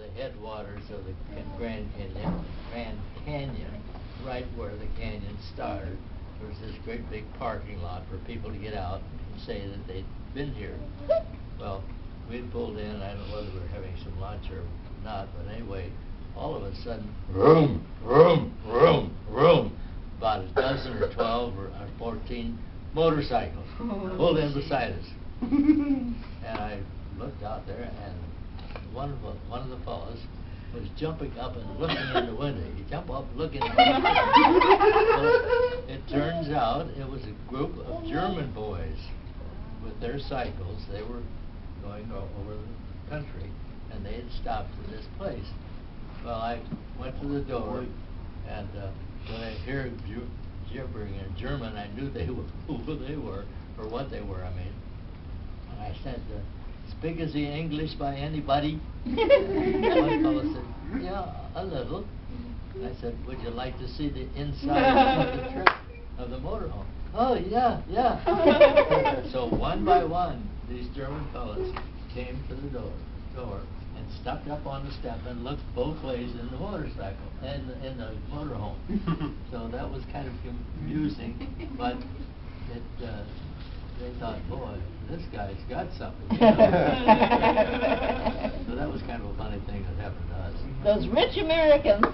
the headwaters of the Grand Canyon, right where the canyon started. There was this great big parking lot for people to get out and say that they'd been here. Well, we pulled in, I don't know whether we were having some lunch or not, but anyway, all of a sudden, vroom, vroom, vroom, vroom, about a dozen or 12 or 14 motorcycles pulled in beside us. And I looked out there, and one of the fellows was jumping up and looking in the window. He jumped up looking in the window. Well, it turns out it was a group of German boys with their cycles. They were going over the country, and they had stopped at this place. Well, I went to the door, and when I heard gibbering in German, I knew who they were, or what they were, I mean. And I said, "Speak is the English by anybody?" One fellow said, "Yeah, a little." And I said, "Would you like to see the inside of the truck, of the motorhome?" "Oh, yeah, yeah." So one by one, these German fellows came to the door and stepped up on the step and looked both ways in the motorcycle, in the motorhome. So that was kind of amusing, but they thought, boy, this guy's got something. So that was kind of a funny thing that happened to us. Those rich Americans.